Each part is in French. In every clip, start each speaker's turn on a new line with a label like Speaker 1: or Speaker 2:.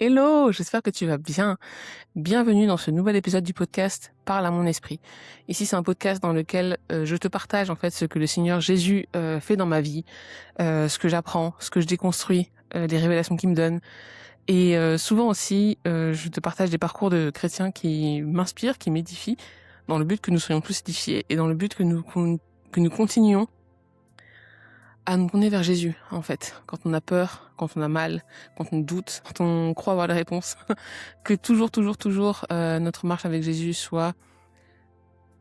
Speaker 1: Hello, j'espère que tu vas bien. Bienvenue dans ce nouvel épisode du podcast Parle à mon esprit. Ici, c'est un podcast dans lequel je te partage en fait ce que le Seigneur Jésus fait dans ma vie, ce que j'apprends, ce que je déconstruis, les révélations qu'il me donne. Et souvent aussi, je te partage des parcours de chrétiens qui m'inspirent, qui m'édifient, dans le but que nous soyons tous édifiés et dans le but que nous continuions à nous tourner vers Jésus, en fait. Quand on a peur, quand on a mal, quand on doute, quand on croit avoir la réponse, que toujours, notre marche avec Jésus soit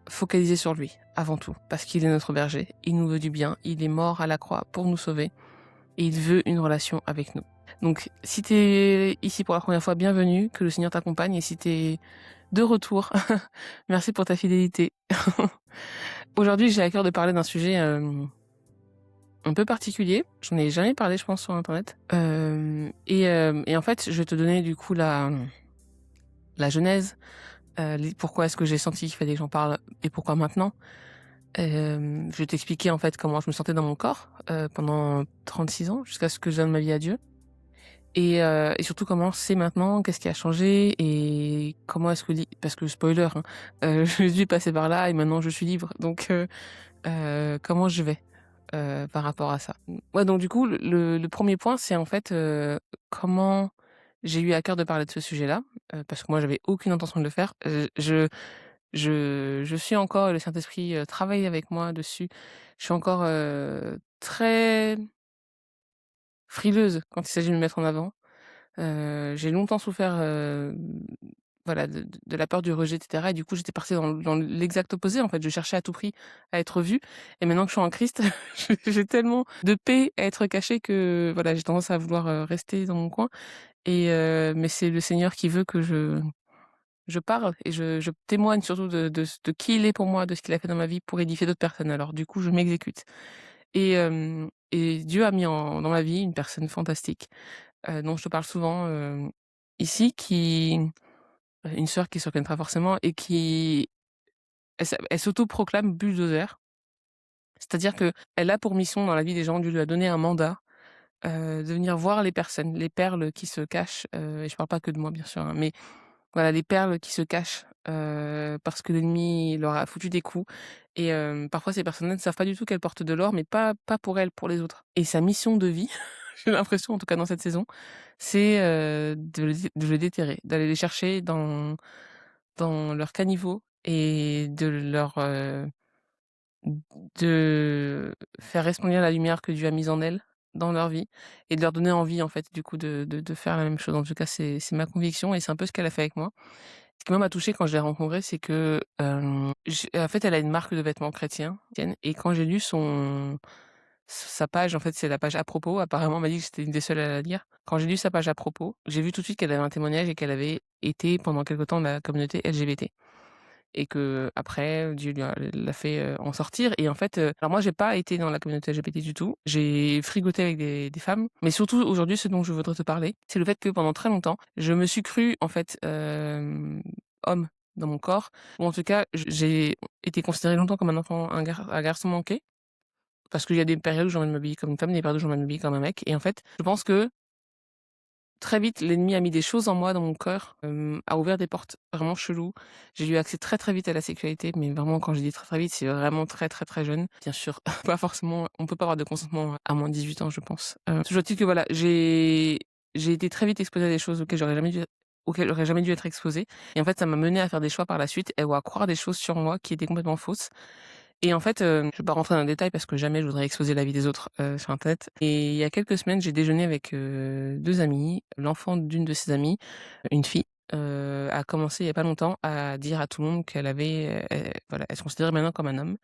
Speaker 1: focalisée sur lui, avant tout. Parce qu'il est notre berger, il nous veut du bien, il est mort à la croix pour nous sauver, et il veut une relation avec nous. Donc, si t'es ici pour la première fois, bienvenue, que le Seigneur t'accompagne, et si t'es de retour, merci pour ta fidélité. Aujourd'hui, j'ai à cœur de parler d'un sujet un peu particulier. J'en ai jamais parlé, je pense, sur Internet. Et en fait, je vais te donner du coup la genèse. Pourquoi est-ce que j'ai senti qu'il fallait que j'en parle et pourquoi maintenant. Je vais t'expliquer en fait comment je me sentais dans mon corps pendant 36 ans, jusqu'à ce que je donne ma vie à Dieu. Et surtout comment c'est maintenant, qu'est-ce qui a changé et comment est-ce que... Parce que spoiler, hein, je suis passée par là et maintenant je suis libre. Donc comment je vais par rapport à ça. Ouais, donc du coup, le premier point, c'est en fait comment j'ai eu à cœur de parler de ce sujet-là, parce que moi, j'avais aucune intention de le faire. Je suis encore, le Saint-Esprit travaille avec moi dessus. Je suis encore très frileuse quand il s'agit de me mettre en avant. J'ai longtemps souffert voilà, de la peur du rejet, et cetera. Et du coup, j'étais partie dans l'exact opposé, en fait. Je cherchais à tout prix à être vue. Et maintenant que je suis en Christ, j'ai tellement de paix à être cachée que voilà, j'ai tendance à vouloir rester dans mon coin. Mais c'est le Seigneur qui veut que je parle et je témoigne surtout de qui il est pour moi, de ce qu'il a fait dans ma vie pour édifier d'autres personnes. Alors du coup, je m'exécute. Et Dieu a mis dans ma vie une personne fantastique dont je te parle souvent ici, une sœur qui se reconnaîtra forcément et qui elle s'auto-proclame bulldozer. C'est-à-dire que elle a pour mission dans la vie des gens, Dieu lui a donné un mandat de venir voir les personnes, les perles qui se cachent, et je parle pas que de moi bien sûr, hein, mais voilà, les perles qui se cachent parce que l'ennemi leur a foutu des coups. Et parfois ces personnes-là ne savent pas du tout qu'elles portent de l'or, mais pas pour elles, pour les autres. Et sa mission de vie, j'ai l'impression, en tout cas dans cette saison, c'est de les déterrer, d'aller les chercher dans leur caniveau et de faire resplendir la lumière que Dieu a mise en elles, dans leur vie, et de leur donner envie, en fait, du coup, de faire la même chose. En tout cas, c'est ma conviction et c'est un peu ce qu'elle a fait avec moi. Ce qui moi m'a touchée quand je l'ai rencontrée, c'est que, en fait, elle a une marque de vêtements chrétienne, et quand j'ai lu sa page, en fait, c'est la page à propos. Apparemment, on m'a dit que j'étais une des seules à la lire. Quand j'ai lu sa page à propos, j'ai vu tout de suite qu'elle avait un témoignage et qu'elle avait été pendant quelque temps dans la communauté LGBT. Et qu'après, Dieu l'a fait en sortir. Et en fait, alors moi, j'ai pas été dans la communauté LGBT du tout. J'ai frigoté avec des femmes. Mais surtout, aujourd'hui, ce dont je voudrais te parler, c'est le fait que pendant très longtemps, je me suis crue, en fait, homme dans mon corps. Ou en tout cas, j'ai été considérée longtemps comme un enfant, un garçon manqué. Parce qu'il y a des périodes où j'ai envie de m'habiller comme une femme, des périodes où j'ai envie de m'habiller comme un mec. Et en fait, je pense que très vite, l'ennemi a mis des choses en moi, dans mon cœur, a ouvert des portes vraiment cheloues. J'ai eu accès très, très vite à la sexualité, mais vraiment quand je dis très, très vite, c'est vraiment très, très, très jeune. Bien sûr, pas forcément, on peut pas avoir de consentement à moins de 18 ans, je pense. Toujours est-il que voilà, j'ai été très vite exposée à des choses auxquelles j'aurais jamais dû être exposée. Et en fait, ça m'a menée à faire des choix par la suite ou à croire des choses sur moi qui étaient complètement fausses. Et en fait, je vais pas rentrer dans le détail parce que jamais je voudrais exposer la vie des autres sur internet. Et il y a quelques semaines, j'ai déjeuné avec 2 amies. L'enfant d'une de ces amies, une fille, a commencé il y a pas longtemps à dire à tout le monde qu'elle avait, voilà, elle se considérait maintenant comme un homme.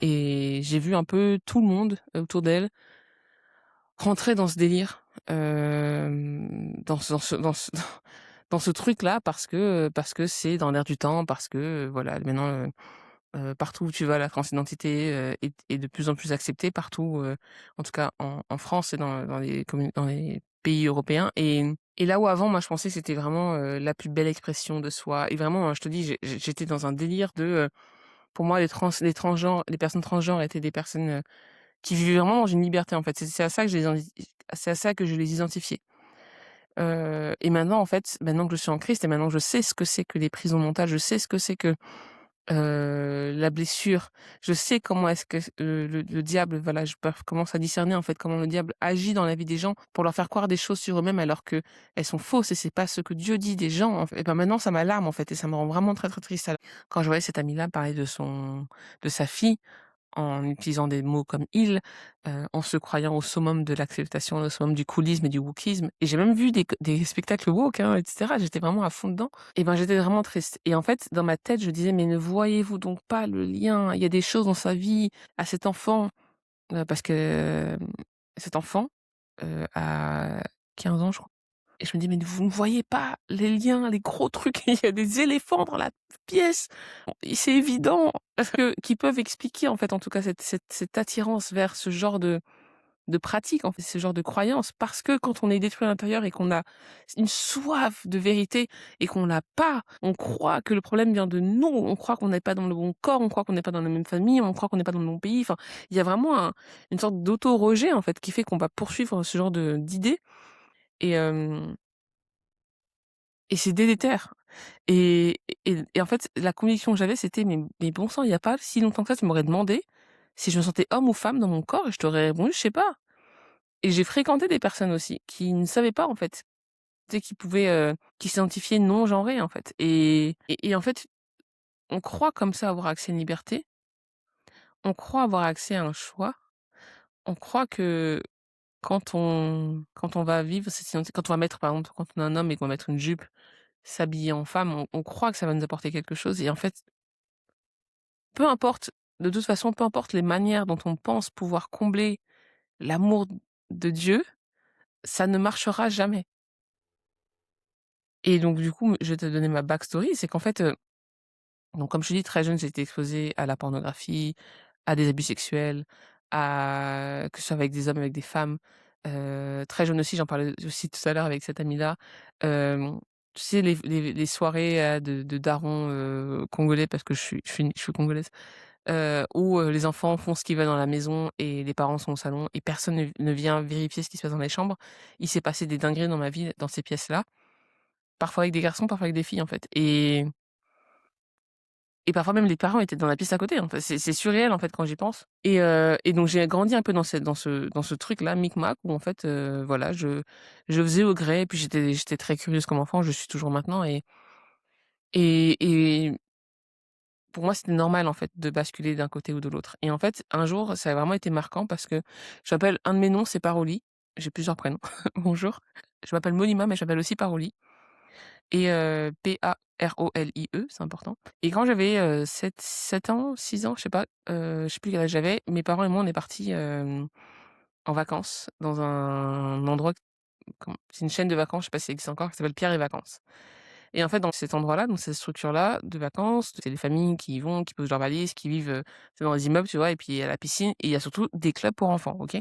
Speaker 1: Et j'ai vu un peu tout le monde autour d'elle rentrer dans ce délire, dans ce truc-là parce que c'est dans l'air du temps, parce que, voilà, maintenant, partout où tu vas, la transidentité est de plus en plus acceptée partout, en tout cas en France et dans les pays européens. Et là où avant, moi, je pensais que c'était vraiment la plus belle expression de soi. Et vraiment, hein, je te dis, j'étais dans un délire pour moi, les transgenres, les personnes transgenres étaient des personnes qui vivaient vraiment dans une liberté, en fait. C'est à ça que je les identifiais. Et maintenant en fait, maintenant que je suis en Christ et maintenant que je sais ce que c'est que les prisons mentales, je sais ce que c'est que, la blessure, je sais comment est-ce que le diable, voilà, je commence à discerner en fait comment le diable agit dans la vie des gens pour leur faire croire des choses sur eux-mêmes alors qu'elles sont fausses et c'est pas ce que Dieu dit des gens en fait. Et ben maintenant ça m'alarme en fait et ça me rend vraiment très, très triste. Quand je voyais cet ami-là parler de sa fille, en utilisant des mots comme «il», en se croyant au summum de l'acceptation, au summum du coolisme et du wokisme et j'ai même vu des spectacles woke, hein, et cetera. J'étais vraiment à fond dedans et ben, j'étais vraiment triste et en fait, dans ma tête, je disais: «Mais ne voyez-vous donc pas le lien? Il y a des choses dans sa vie à cet enfant», parce que, cet enfant, a 15 ans, je crois et je me dis: «Mais vous ne voyez pas les liens, les gros trucs? Il y a des éléphants dans la pièce. Et c'est évident parce que qui peuvent expliquer, en fait, en tout cas, cette attirance vers ce genre de pratique, en fait, ce genre de croyance. Parce que quand on est détruit à l'intérieur et qu'on a une soif de vérité et qu'on l'a pas, on croit que le problème vient de nous, on croit qu'on n'est pas dans le bon corps, on croit qu'on n'est pas dans la même famille, on croit qu'on n'est pas dans le bon pays. Enfin, il y a vraiment une sorte d'auto-rejet, en fait, qui fait qu'on va poursuivre ce genre d'idées et hem et c'est délétère. Et en fait, la conviction que j'avais, c'était: «Mais bon sang, il y a pas si longtemps que ça, tu m'aurais demandé si je me sentais homme ou femme dans mon corps et je t'aurais répondu: "Je sais pas"». Et j'ai fréquenté des personnes aussi qui ne savaient pas, en fait, tu sais, qui pouvaient, qui s'identifiaient non genrées, en fait. Et en fait, on croit comme ça avoir accès à une liberté, on croit avoir accès à un choix, on croit que quand on va vivre cette identité, quand on va mettre, par exemple, quand on est un homme et qu'on va mettre une jupe, s'habiller en femme, on croit que ça va nous apporter quelque chose et en fait, peu importe, de toute façon, peu importe les manières dont on pense pouvoir combler l'amour de Dieu, ça ne marchera jamais. Et donc du coup, je vais te donner ma backstory, c'est qu'en fait, donc comme je te dis, très jeune, j'ai été exposée à la pornographie, à des abus sexuels, à que ce soit avec des hommes, avec des femmes. Très jeune aussi, j'en parlais aussi tout à l'heure avec cette amie-là. Tu sais les soirées, de darons, congolais parce que je suis congolaise, où, les enfants font ce qu'ils veulent dans la maison et les parents sont au salon et personne ne vient vérifier ce qui se passe dans les chambres. Il s'est passé des dingueries dans ma vie, dans ces pièces-là, parfois avec des garçons, parfois avec des filles, en fait et parfois même les parents étaient dans la pièce à côté, en fait. C'est surréel, en fait, quand j'y pense et donc j'ai grandi un peu dans ce truc-là, micmac, où en fait, voilà, je faisais au gré et puis j'étais très curieuse comme enfant, je suis toujours maintenant et pour moi, c'était normal, en fait, de basculer d'un côté ou de l'autre et en fait, un jour, ça a vraiment été marquant parce que j'appelle un de mes noms, c'est Paroli. J'ai plusieurs prénoms. Bonjour. Je m'appelle Molima, mais j'appelle aussi Paroli et Paroli, c'est important et quand j'avais, 7 ans, 6 ans, je sais plus quel âge j'avais, mes parents et moi, on est partis, en vacances dans un endroit, c'est une chaîne de vacances, je sais pas si ça existe encore, qui s'appelle Pierre et Vacances. Et en fait, dans cet endroit-là, dans cette structure-là de vacances, c'est des familles qui y vont, qui posent leurs valises, qui vivent, c'est dans les immeubles, tu vois? Et puis il y a la piscine et il y a surtout des clubs pour enfants, OK?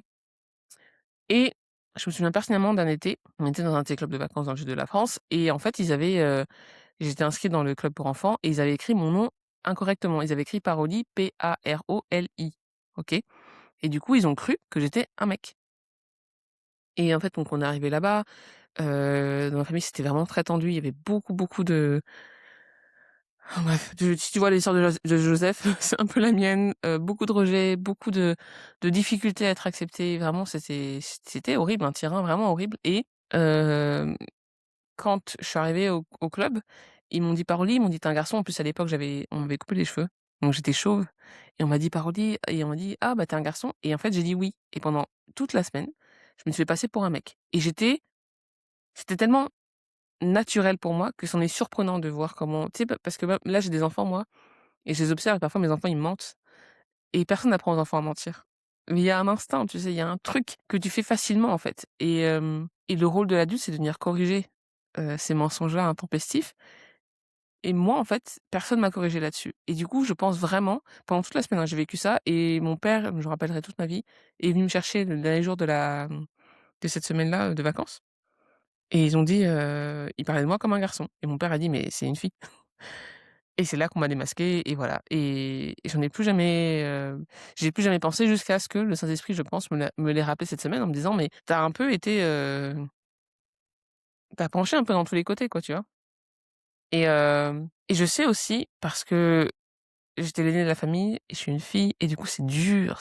Speaker 1: Et je me souviens personnellement d'un été, on était dans un de ces clubs de vacances dans le sud de la France et en fait, j'étais inscrite dans le club pour enfants et ils avaient écrit mon nom incorrectement. Ils avaient écrit Paroli, Paroli, OK? Et du coup, ils ont cru que j'étais un mec. Et en fait, donc on est arrivé là-bas, dans ma famille, c'était vraiment très tendu. Il y avait beaucoup, beaucoup de bref, si tu vois l'histoire de Joseph, c'est un peu la mienne, beaucoup de rejets, beaucoup de difficultés à être accepté. Vraiment, c'était horrible, un terrain vraiment horrible et hem, quand je suis arrivée au club, ils m'ont dit: «Paroli», ils m'ont dit: «Tu es un garçon». En plus, à l'époque, on m'avait coupé les cheveux, donc j'étais chauve et on m'a dit: «Paroli» et on m'a dit: «Ah bah, tu es un garçon» et en fait, j'ai dit: «Oui» et pendant toute la semaine, je me suis fait passer pour un mec et c'était tellement naturel pour moi que c'en est surprenant de voir comment tu sais, parce que là, j'ai des enfants, moi et je les observe et parfois mes enfants, ils me mentent et personne n'apprend aux enfants à mentir. Mais il y a un instinct, tu sais, il y a un truc que tu fais facilement, en fait et le rôle de l'adulte, c'est de venir corriger, ces mensonges-là intempestifs et moi, en fait, personne m'a corrigé là-dessus et du coup, je pense vraiment pendant toute la semaine, hein, j'ai vécu ça et mon père, je me rappellerai toute ma vie, est venu me chercher le dernier jour de cette semaine-là, de vacances et ils ont dit, ils parlaient de moi comme un garçon et mon père a dit: «Mais c'est une fille». Et c'est là qu'on m'a démasquée et voilà et j'y ai plus jamais pensé jusqu'à ce que le Saint-Esprit, je pense, me l'ait rappelé cette semaine en me disant: «Mais tu as un peu été, tu penché un peu dans tous les côtés, quoi, tu vois? Et je sais aussi parce que j'étais l'aînée de la famille et je suis une fille et du coup c'est dur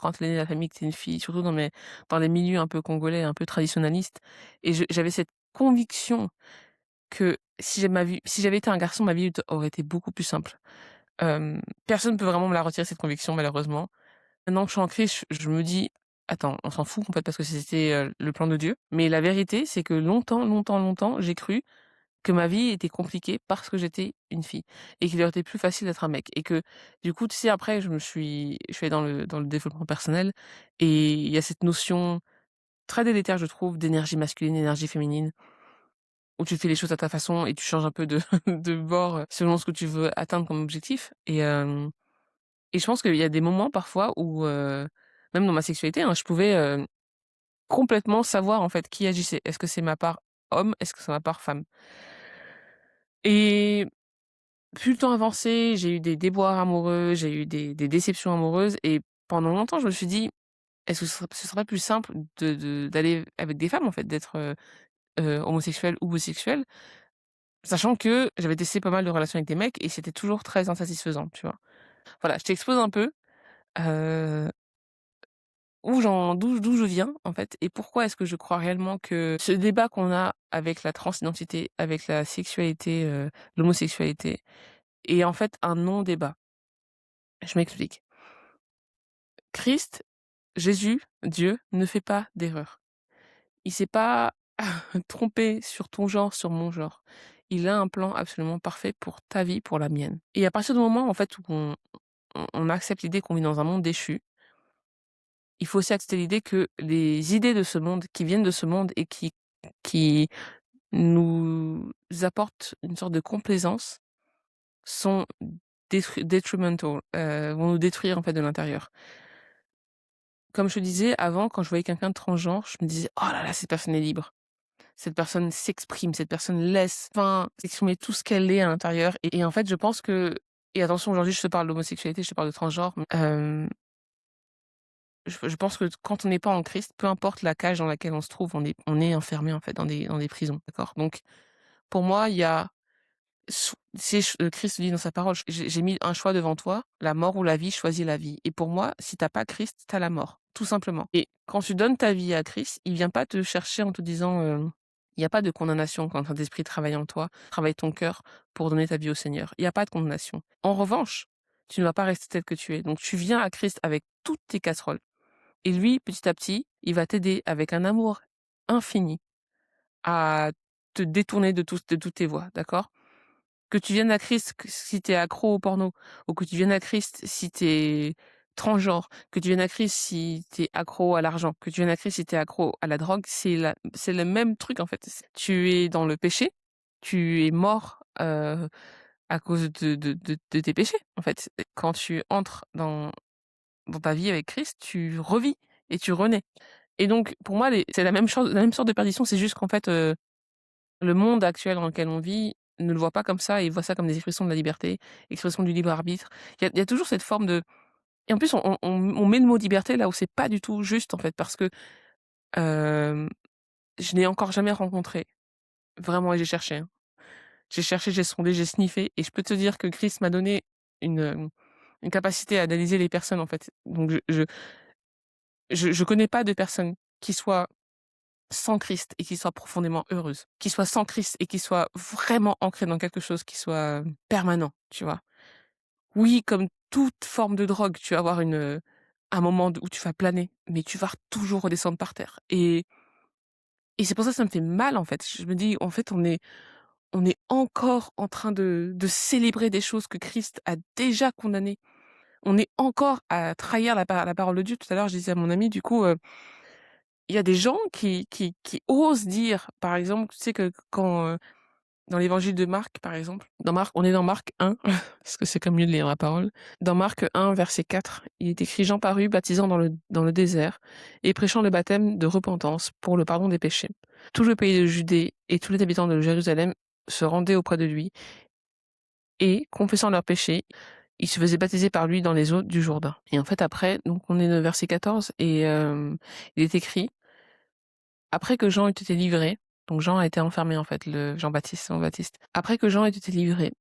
Speaker 1: quand tu es l'aînée de la famille, que tu une fille, surtout dans les milieux un peu congolais, un peu traditionnalistes et j'avais cette conviction que si j'avais été un garçon, ma vie aurait été beaucoup plus simple. Personne ne peut vraiment me la retirer cette conviction malheureusement. Maintenant que je suis en crise, je me dis: «Attends, on s'en fout en fait parce que c'était, le plan de Dieu». Mais la vérité, c'est que longtemps, longtemps, longtemps, j'ai cru que ma vie était compliquée parce que j'étais une fille et qu'il aurait été plus facile d'être un mec et que du coup, tu sais, après je suis allée dans le développement personnel et il y a cette notion très délétère, je trouve, d'énergie masculine, d'énergie féminine, où tu fais les choses à ta façon et tu changes un peu de de bord, selon ce que tu veux atteindre comme objectif et je pense qu'il y a des moments parfois où, même dans ma sexualité, hein, je pouvais, complètement savoir en fait qui agissait. Est-ce que c'est ma part homme? Est-ce que c'est ma part femme? Et plus le temps avançait, j'ai eu des déboires amoureux, j'ai eu des déceptions amoureuses et pendant longtemps, je me suis dit: «Est-ce que ce serait pas plus simple d'aller avec des femmes, en fait, d'être, homosexuel ou bisexuel?» Sachant que j'avais testé pas mal de relations avec des mecs et c'était toujours très insatisfaisant, tu vois? Voilà, je t'expose un peu, heu, d'où je viens, en fait et pourquoi est-ce que je crois réellement que ce débat qu'on a avec la transidentité, avec la sexualité, l'homosexualité est en fait un non-débat. Je m'explique. Christ, Jésus, Dieu, ne fait pas d'erreur. Il s'est pas trompé sur ton genre, sur mon genre. Il a un plan absolument parfait pour ta vie, pour la mienne. Et à partir du moment, en fait, où on accepte l'idée qu'on vit dans un monde déchu, il faut aussi accepter l'idée que les idées de ce monde, qui viennent de ce monde et qui nous apportent une sorte de complaisance, sont detrimental, vont nous détruire, en fait, de l'intérieur. Comme je te disais, avant, quand je voyais quelqu'un de transgenre, je me disais: «Oh là là, cette personne est libre. Cette personne s'exprime, cette personne laisse enfin s'exprimer tout ce qu'elle est à l'intérieur» et en fait, je pense que et attention, aujourd'hui, je te parle d'homosexualité, je te parle de transgenre, je pense que quand on n'est pas en Christ, peu importe la cage dans laquelle on se trouve, on est enfermé, en fait, dans des prisons, d'accord? Donc pour moi, il y a Christ dit dans sa parole: «J'ai mis un choix devant toi, la mort ou la vie, choisis la vie» et pour moi, si tu pas Christ, tu as la mort, tout simplement et quand tu donnes ta vie à Christ, il vient pas te chercher en te disant, il y a pas de condamnation quand le Saint-Esprit travaille en toi, travaille ton cœur pour donner ta vie au Seigneur. Il y a pas de condamnation. En revanche, tu ne vas pas rester tel que tu es. Donc tu viens à Christ avec toutes tes casseroles et lui, petit à petit, il va t'aider avec un amour infini à te détourner de toutes tes voies, d'accord? Que tu viennes à Christ si tu es accro au porno, ou que tu viennes à Christ si tu es transgenre, que tu viennes à Christ si tu es accro à l'argent, que tu viennes à Christ si tu es accro à la drogue, c'est le même truc en fait. Tu es dans le péché, tu es mort, à cause de tes péchés en fait. Quand tu entres dans ta vie avec Christ, tu revis et tu renais et donc pour moi c'est la même chose, la même sorte de perdition, c'est juste qu'en fait, le monde actuel dans lequel on vit ne le voit pas comme ça et voit ça comme des expressions de la liberté, expressions du libre arbitre. Il y a toujours cette forme de et en plus on met le mot liberté là où c'est pas du tout juste en fait parce que, hem, je n'ai encore jamais rencontré vraiment et j'ai cherché, hein. J'ai cherché, j'ai sondé, j'ai sniffé et je peux te dire que Christ m'a donné une capacité à analyser les personnes en fait. Donc je connais pas de personne qui soit sans Christ et qui soit profondément heureuse, qui soit sans Christ et qui soit vraiment ancrée dans quelque chose qui soit, permanent, tu vois? Oui, comme toute forme de drogue, tu vas avoir un moment où tu vas planer, mais tu vas toujours redescendre par terre et c'est pour ça que ça me fait mal, en fait. Je me dis: «En fait, on est encore en train de célébrer des choses que Christ a déjà condamnées. On est encore à trahir la parole de Dieu». Tout à l'heure, je disais à mon ami, du coup, il y a des gens qui osent dire, par exemple, tu sais que quand, dans l'évangile de Marc, par exemple, on est dans Marc 1 parce que c'est comme mieux de lire la parole. Dans Marc 1 verset 4, il est écrit: «Jean parut baptisant dans le désert et prêchant le baptême de repentance pour le pardon des péchés. Tout le pays de Judée et tous les habitants de Jérusalem se rendaient auprès de lui et, confessant leurs péchés, ils se faisaient baptiser par lui dans les eaux du Jourdain». Et en fait après, donc on est au verset 14 et il est écrit: «Après que Jean eut été livré, Donc Jean a été enfermé en fait, Jean Baptiste. Après que Jean ait été livré,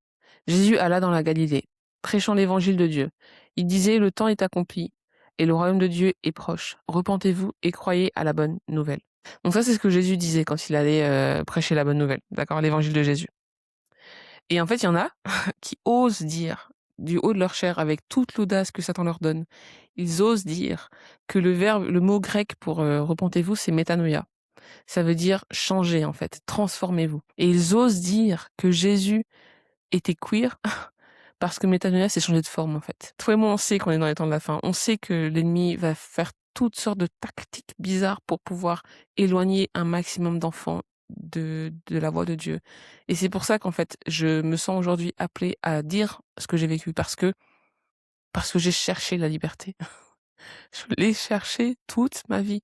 Speaker 1: Jésus alla dans la Galilée, prêchant l'évangile de Dieu. Il disait: le temps est accompli et le royaume de Dieu est proche. Repentez-vous et croyez à la bonne nouvelle. Donc ça, c'est ce que Jésus disait quand il allait prêcher la bonne nouvelle, d'accord, l'évangile de Jésus. Et en fait, il y en a qui osent dire, du haut de leur chair, avec toute l'audace que Satan leur donne, ils osent dire que le mot grec pour repentez-vous, c'est métanoïa. Ça veut dire changer, en fait, transformez-vous. Et ils osent dire que Jésus était queer parce que métanoïa, c'est changer de forme, en fait. Toi et moi, on sait qu'on est dans les temps de la fin. On sait que l'ennemi va faire toutes sortes de tactiques bizarres pour pouvoir éloigner un maximum d'enfants de la voix de Dieu. Et c'est pour ça qu'en fait, je me sens aujourd'hui appelée à dire ce que j'ai vécu parce que j'ai cherché la liberté. Je l'ai cherché toute ma vie,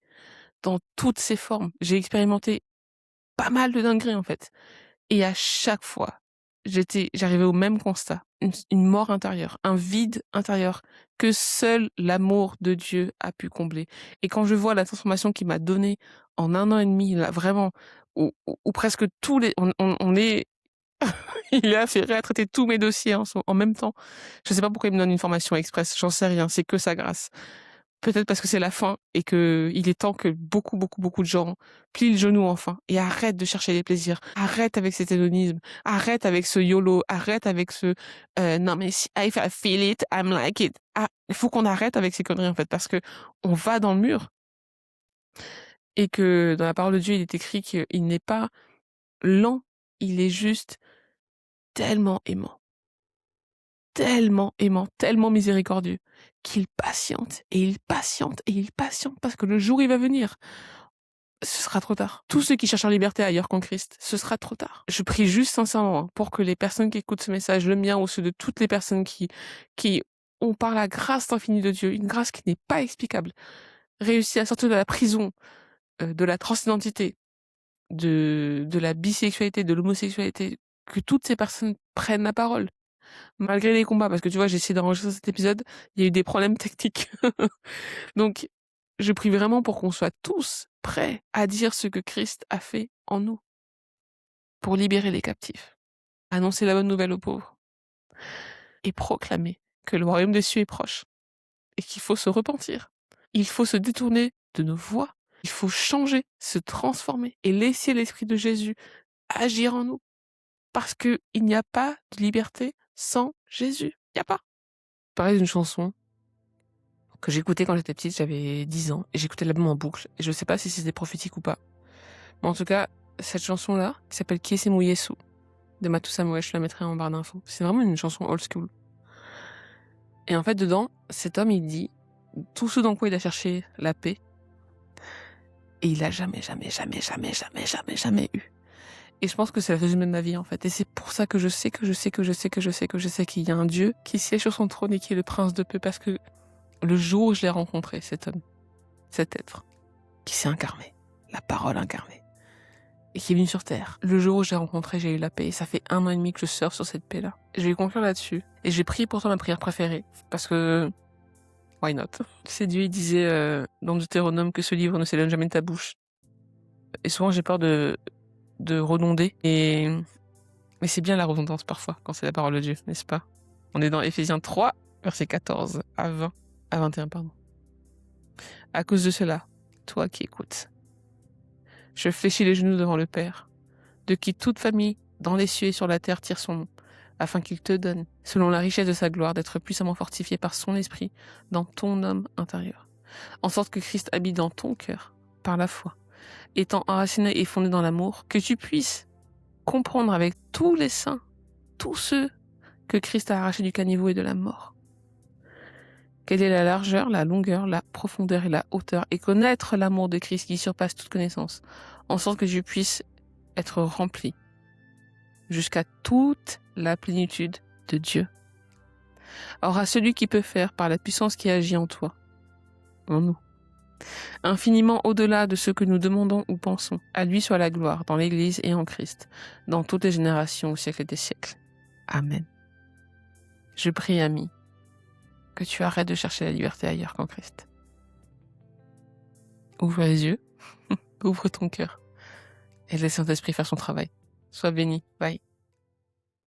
Speaker 1: dans toutes ses formes. J'ai expérimenté pas mal de dingueries, en fait. Et à chaque fois, j'arrivais au même constat, une mort intérieure, un vide intérieur que seul l'amour de Dieu a pu combler. Et quand je vois la transformation qu'il m'a donnée en 1 an et demi, là, vraiment, où presque tous les... on est... Il est affairé à traiter tous mes dossiers en même temps. Je sais pas pourquoi il me donne une formation express, j'en sais rien, c'est que sa grâce. Peut-être parce que c'est la fin et que il est temps que beaucoup, beaucoup, beaucoup de gens plient le genou enfin et arrêtent de chercher les plaisirs. Arrête avec cet hédonisme. Arrête avec ce YOLO. Arrête avec ce non mais si if I feel it, I'm like it. Ah, il faut qu'on arrête avec ces conneries en fait parce que on va dans le mur et que dans la parole de Dieu il est écrit qu'il n'est pas lent, il est juste tellement aimant, tellement miséricordieux, qu'il patiente, et il patiente, et il patiente, parce que le jour il va venir, ce sera trop tard. Tous ceux qui cherchent la liberté ailleurs qu'en Christ, ce sera trop tard. Je prie juste sincèrement pour que les personnes qui écoutent ce message, le mien ou ceux de toutes les personnes qui ont par la grâce infinie de Dieu, une grâce qui n'est pas explicable, réussi à sortir de la prison, de la transidentité, de la bisexualité, de l'homosexualité, que toutes ces personnes prennent la parole malgré les combats, parce que tu vois, j'ai essayé d'enregistrer cet épisode, il y a eu des problèmes techniques. Donc, je prie vraiment pour qu'on soit tous prêts à dire ce que Christ a fait en nous, pour libérer les captifs, annoncer la bonne nouvelle aux pauvres, et proclamer que le royaume des cieux est proche, et qu'il faut se repentir. Il faut se détourner de nos voies, il faut changer, se transformer, et laisser l'Esprit de Jésus agir en nous, parce qu'il n'y a pas de liberté sans Jésus. Il n'y a pas. Pareil d'une chanson que j'écoutais quand j'étais petite, j'avais 10 ans, et j'écoutais l'album en boucle. Et je sais pas si c'était prophétique ou pas. Mais en tout cas, cette chanson-là, qui s'appelle Qui est Yesu, de Matou Samoué, je la mettrai en barre d'infos. C'est vraiment une chanson old school. Et en fait, dedans, cet homme, il dit tout ce dans quoi il a cherché la paix, et il a jamais eu. Et je pense que c'est le résumé de ma vie, en fait. Et c'est pour ça que je sais qu'il y a un Dieu qui siège sur son trône et qui est le prince de paix, parce que le jour où je l'ai rencontré, cet homme, cet être, qui s'est incarné, la parole incarnée, et qui est venu sur Terre. Le jour où je l'ai rencontré, j'ai eu la paix, et ça fait 1 an et demi que je surfe sur cette paix-là. Et je vais conclure là-dessus. Et j'ai prié pour toi ma prière préférée, parce que... why not? C'est Dieu, il disait dans Deutéronome que ce livre ne s'éloigne jamais de ta bouche. Et souvent, j'ai peur de redonder, mais c'est bien la redondance parfois, quand c'est la parole de Dieu, n'est-ce pas? On est dans Éphésiens 3, versets 14 à 21, pardon. À cause de cela, toi qui écoutes, je fléchis les genoux devant le Père, de qui toute famille dans les cieux et sur la terre tire son nom, afin qu'il te donne, selon la richesse de sa gloire, d'être puissamment fortifié par son esprit dans ton homme intérieur, en sorte que Christ habite dans ton cœur, par la foi, étant enraciné et fondé dans l'amour, que tu puisses comprendre avec tous les saints, tous ceux que Christ a arrachés du caniveau et de la mort. Quelle est la largeur, la longueur, la profondeur et la hauteur, et connaître l'amour de Christ qui surpasse toute connaissance, en sorte que je puisse être rempli jusqu'à toute la plénitude de Dieu. Or à celui qui peut faire, par la puissance qui agit en toi, en nous, infiniment au-delà de ce que nous demandons ou pensons, à lui soit la gloire dans l'Église et en Christ, dans toutes les générations au siècle des siècles. Amen. Je prie, ami, que tu arrêtes de chercher la liberté ailleurs qu'en Christ. Ouvre les yeux, ouvre ton cœur, et laisse Saint-Esprit faire son travail. Sois béni. Bye.